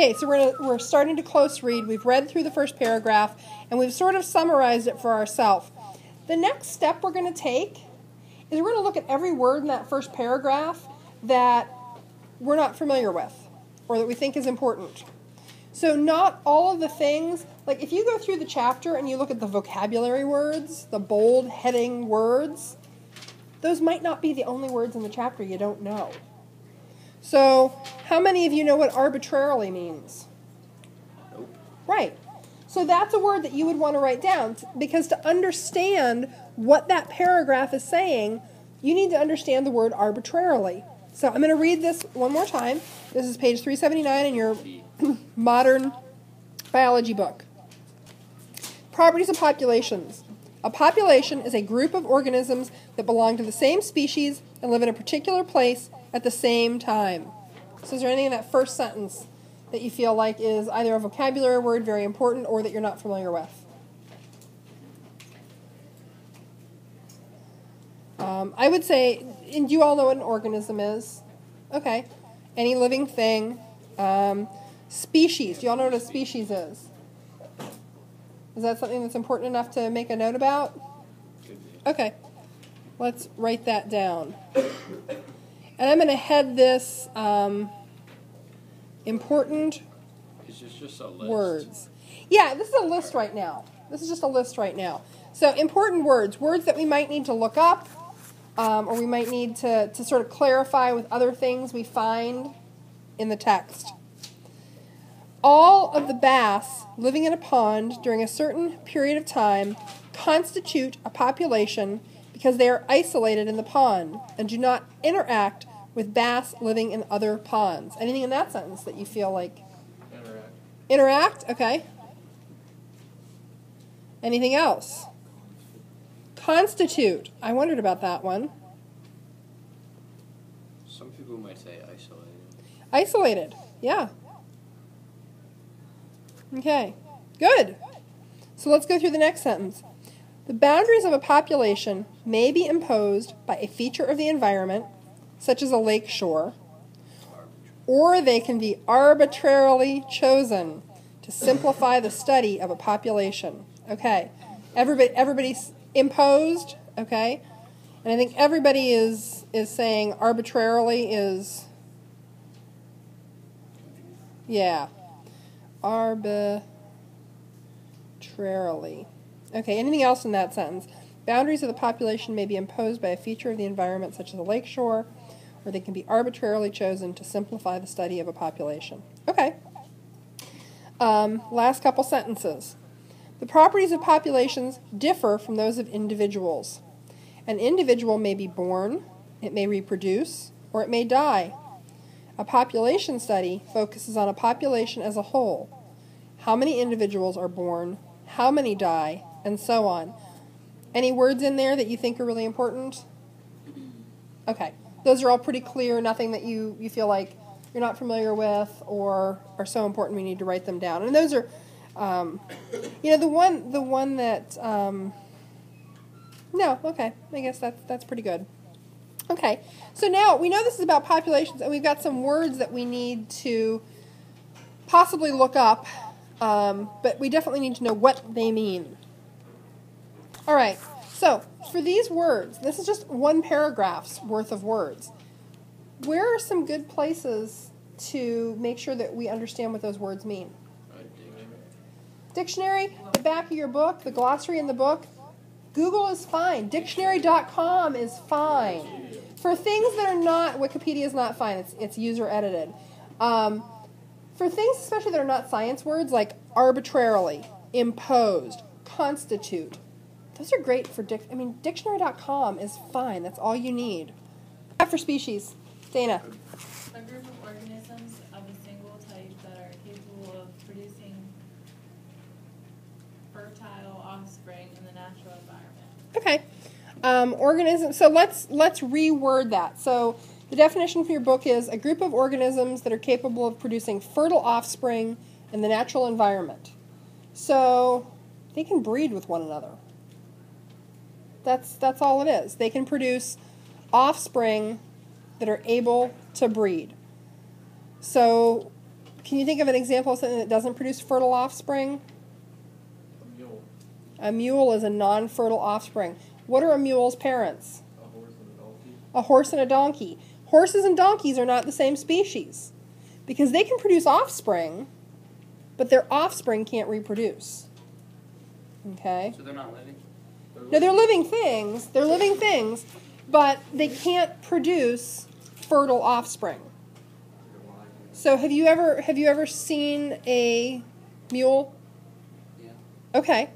Okay, so we're starting to close read. We've read through the first paragraph, and we've sort of summarized it for ourselves. The next step we're going to take is we're going to look at every word in that first paragraph that we're not familiar with or that we think is important. So not all of the things, like if you go through the chapter and you look at the vocabulary words, the bold heading words, those might not be the only words in the chapter you don't know. So how many of you know what arbitrarily means? Nope. Right. So that's a word that you would want to write down, because to understand what that paragraph is saying, you need to understand the word arbitrarily. So I'm going to read this one more time. This is page 379 in your modern biology book. Properties of populations. A population is a group of organisms that belong to the same species and live in a particular place at the same time. So is there anything in that first sentence that you feel like is either a vocabulary word very important or that you're not familiar with? I would say, and you all know what an organism is. Okay. Any living thing. Species. Do you all know what a species is? Is that something that's important enough to make a note about? Okay. Let's write that down. And I'm going to head this important It's just a list. words. Yeah, this is a list right now. This is just a list right now. So important words that we might need to look up, or we might need to sort of clarify with other things we find in the text. All of the bass living in a pond during a certain period of time constitute a population because they are isolated in the pond and do not interact with bass living in other ponds. Anything in that sentence that you feel like? Interact? Okay. Anything else? Constitute. I wondered about that one. Some people might say isolated. Isolated. Yeah. Okay. Good. So let's go through the next sentence. The boundaries of a population may be imposed by a feature of the environment, such as a lake shore, or they can be arbitrarily chosen to simplify the study of a population. Okay. Everybody's imposed, okay? And I think everybody is saying arbitrarily is, yeah, arbitrarily. Okay, anything else in that sentence? Boundaries of the population may be imposed by a feature of the environment, such as a lake shore, or they can be arbitrarily chosen to simplify the study of a population. Okay. Last couple sentences. The properties of populations differ from those of individuals. An individual may be born, it may reproduce, or it may die. A population study focuses on a population as a whole. How many individuals are born, how many die, and so on. Any words in there that you think are really important? Okay. Those are all pretty clear, nothing that you feel like you're not familiar with or are so important we need to write them down. And those are, the one that, no, okay, I guess that's pretty good. Okay, so now we know this is about populations, and we've got some words that we need to possibly look up, but we definitely need to know what they mean. All right, so for these words, this is just one paragraph's worth of words. Where are some good places to make sure that we understand what those words mean? Dictionary, the back of your book, the glossary in the book. Google is fine. Dictionary.com is fine. For things that are not, Wikipedia is not fine. It's user edited. For things especially that are not science words, like arbitrarily, imposed, constitute, those are great for Dictionary.com is fine. That's all you need. For species, Dana. A group of organisms of a single type that are capable of producing fertile offspring in the natural environment. Okay. Organisms. So let's reword that. So the definition for your book is a group of organisms that are capable of producing fertile offspring in the natural environment. So they can breed with one another. That's all it is. They can produce offspring that are able to breed. So Can you think of an example of something that doesn't produce fertile offspring? A mule. A mule is a non-fertile offspring. What are a mule's parents? A horse and a donkey. A horse and a donkey. Horses and donkeys are not the same species because they can produce offspring, but their offspring can't reproduce. Okay? So they're not living? No, they're living things. They're living things, but they can't produce fertile offspring. So have you ever seen a mule? Yeah. Okay.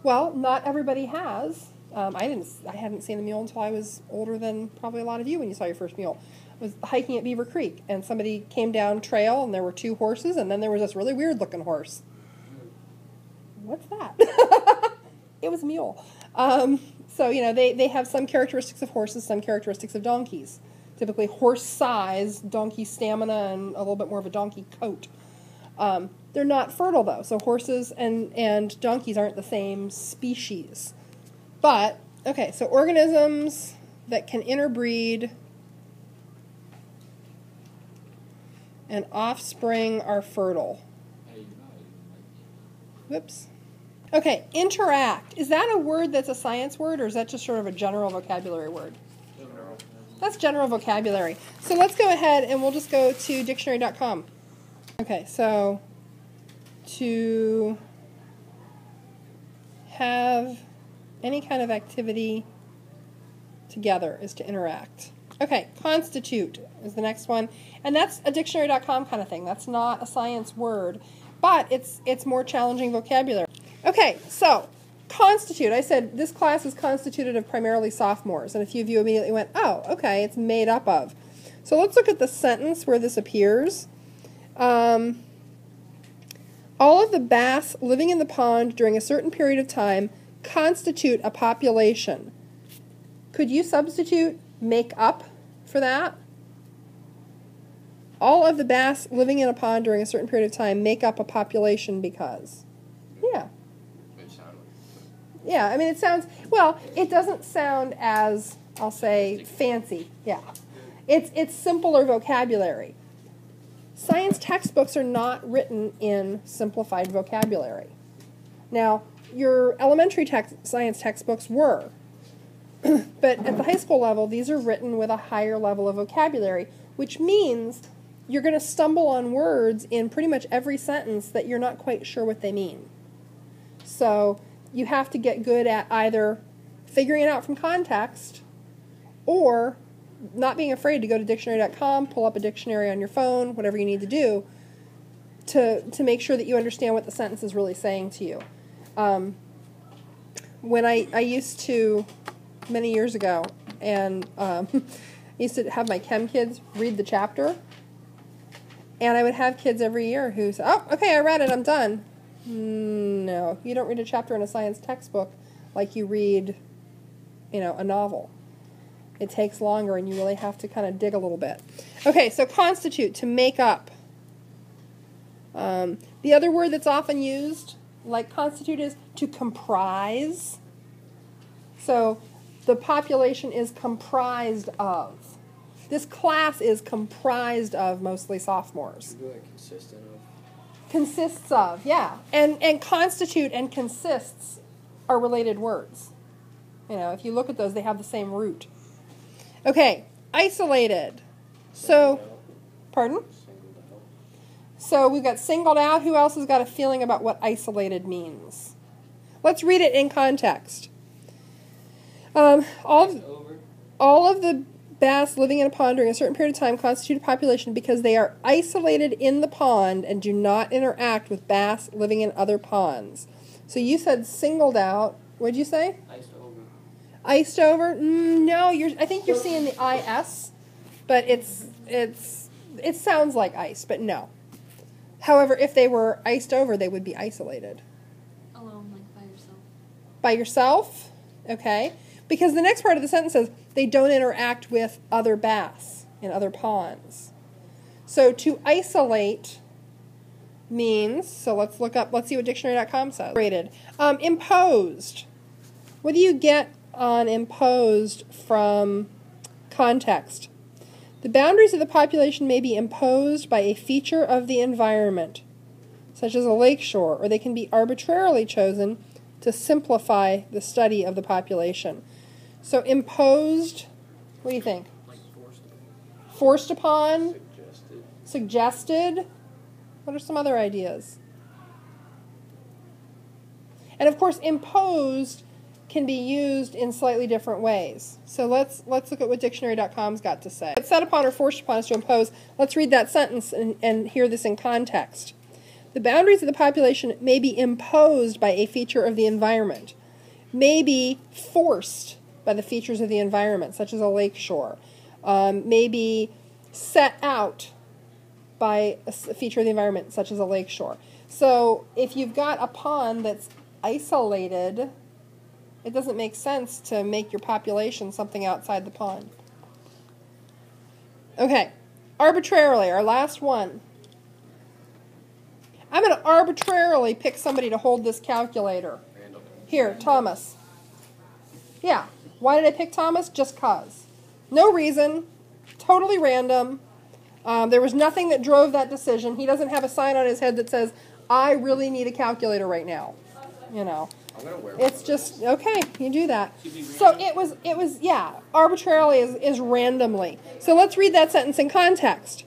Well, not everybody has. I hadn't seen a mule until I was older than probably a lot of you when you saw your first mule. I was hiking at Beaver Creek, and somebody came down trail, and there were 2 horses, and then there was this really weird-looking horse. What's that? It was a mule. So, they have some characteristics of horses, some characteristics of donkeys. Typically horse size, donkey stamina, and a little bit more of a donkey coat. They're not fertile, though, so horses and donkeys aren't the same species. But, okay, so organisms that can interbreed and offspring are fertile. Whoops. Okay, interact. Is that a word that's a science word, or is that just sort of a general vocabulary word? General. That's general vocabulary. So let's go ahead and we'll just go to dictionary.com. Okay, so to have any kind of activity together is to interact. Okay, constitute is the next one. And that's a dictionary.com kind of thing. That's not a science word, but it's more challenging vocabulary. Okay, so constitute. I said this class is constituted of primarily sophomores, and a few of you immediately went, oh, okay, it's made up of. So let's look at the sentence where this appears. All of the bass living in the pond during a certain period of time constitute a population. Could you substitute make up for that? All of the bass living in a pond during a certain period of time make up a population because. Yeah. It sounded Yeah, I mean, it sounds, well, it doesn't sound as, I'll say, fancy. Yeah. It's simpler vocabulary. Science textbooks are not written in simplified vocabulary. Now, your elementary science textbooks were, but at the high school level, these are written with a higher level of vocabulary, which means you're going to stumble on words in pretty much every sentence that you're not quite sure what they mean. So you have to get good at either figuring it out from context or not being afraid to go to dictionary.com, pull up a dictionary on your phone, whatever you need to do to make sure that you understand what the sentence is really saying to you. When I used to, many years ago, and I used to have my chem kids read the chapter, and I would have kids every year who say, oh, okay, I read it, I'm done. No, you don't read a chapter in a science textbook like you read, a novel. It takes longer, and you really have to kind of dig a little bit. Okay, so constitute, to make up. The other word that's often used, like constitute, is to comprise. So the population is comprised of. This class is comprised of mostly sophomores. Maybe like consistent of. Consists of, yeah. And constitute and consists are related words. If you look at those, they have the same root. Okay, isolated. So, pardon? Singled out. So we've got singled out. Who else has got a feeling about what isolated means? Let's read it in context. All of the bass living in a pond during a certain period of time constitute a population because they are isolated in the pond and do not interact with bass living in other ponds. So you said singled out. What did you say? Iced over. Iced over? No, I think you're seeing the IS, but it sounds like ice, but no. However, if they were iced over, they would be isolated. Alone, like by yourself. By yourself? Okay. Because the next part of the sentence says they don't interact with other bass in other ponds. So to isolate means, so let's see what dictionary.com says. Imposed. What do you get on imposed from context? The boundaries of the population may be imposed by a feature of the environment, such as a lakeshore, or they can be arbitrarily chosen to simplify the study of the population. So imposed, what do you think? Like forced upon. Forced upon, Suggested. suggested. What are some other ideas? And of course, imposed can be used in slightly different ways. So let's look at what dictionary.com's got to say. Set upon or forced upon is to impose. Let's read that sentence and hear this in context. The boundaries of the population may be imposed by a feature of the environment, may be forced by the features of the environment, such as a lakeshore, may be set out by a feature of the environment, such as a lakeshore. So if you've got a pond that's isolated, it doesn't make sense to make your population something outside the pond. Okay, arbitrarily, our last one. I'm going to arbitrarily pick somebody to hold this calculator. Random. Here, Thomas. Yeah, why did I pick Thomas? Just 'cause. No reason, totally random. There was nothing that drove that decision. He doesn't have a sign on his head that says, I really need a calculator right now. You know. I'm gonna wear It's just, okay, you do that. So it was, yeah, arbitrarily is randomly. So let's read that sentence in context.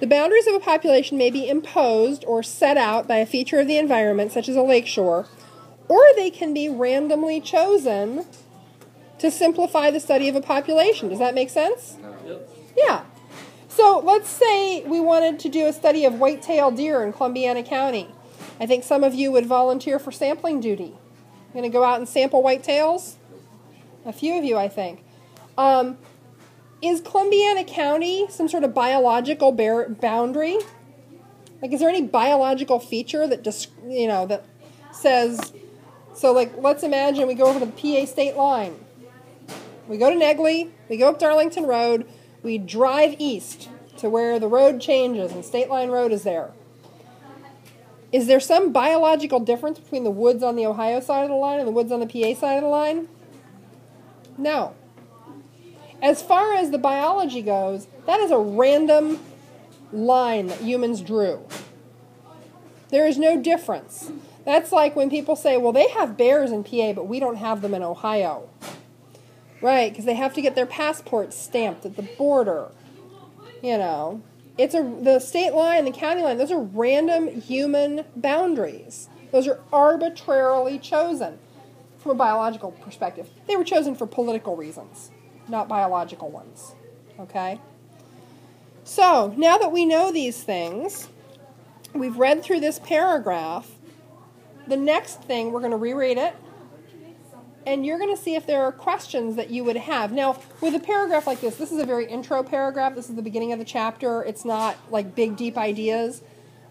The boundaries of a population may be imposed or set out by a feature of the environment, such as a lakeshore, or they can be randomly chosen to simplify the study of a population. Does that make sense? No. Yep. Yeah. So let's say we wanted to do a study of white-tailed deer in Columbiana County. I think some of you would volunteer for sampling duty. Going to go out and sample whitetails? A few of you, I think. Is Columbiana County some sort of biological boundary? Like, is there any biological feature that that says? So, like, let's imagine we go over to the PA state line. We go to Negley. We go up Darlington Road. We drive east to where the road changes and State Line Road is there. Is there some biological difference between the woods on the Ohio side of the line and the woods on the PA side of the line? No. As far as the biology goes, that is a random line that humans drew. There is no difference. That's like when people say, well, they have bears in PA, but we don't have them in Ohio. Right, because they have to get their passports stamped at the border. You know. The state line, the county line, those are random human boundaries. Those are arbitrarily chosen from a biological perspective. They were chosen for political reasons, not biological ones. Okay? So, now that we know these things, we've read through this paragraph, the next thing, we're going to reread it, and you're going to see if there are questions that you would have. Now, with a paragraph like this is a very intro paragraph. This is the beginning of the chapter. It's not like big, deep ideas.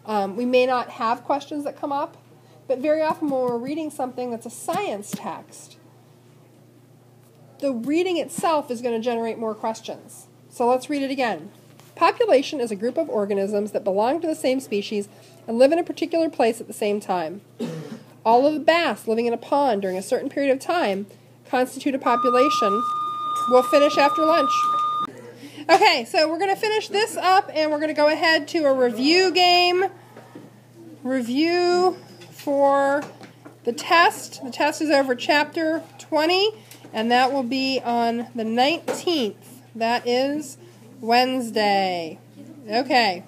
We may not have questions that come up, but very often when we're reading something that's a science text, the reading itself is going to generate more questions. So let's read it again. Population is a group of organisms that belong to the same species and live in a particular place at the same time. All of the bass living in a pond during a certain period of time constitute a population. We'll finish after lunch. Okay, so we're going to finish this up, and we're going to go ahead to a review game. Review for the test. The test is over chapter 20, and that will be on the 19th. That is Wednesday. Okay.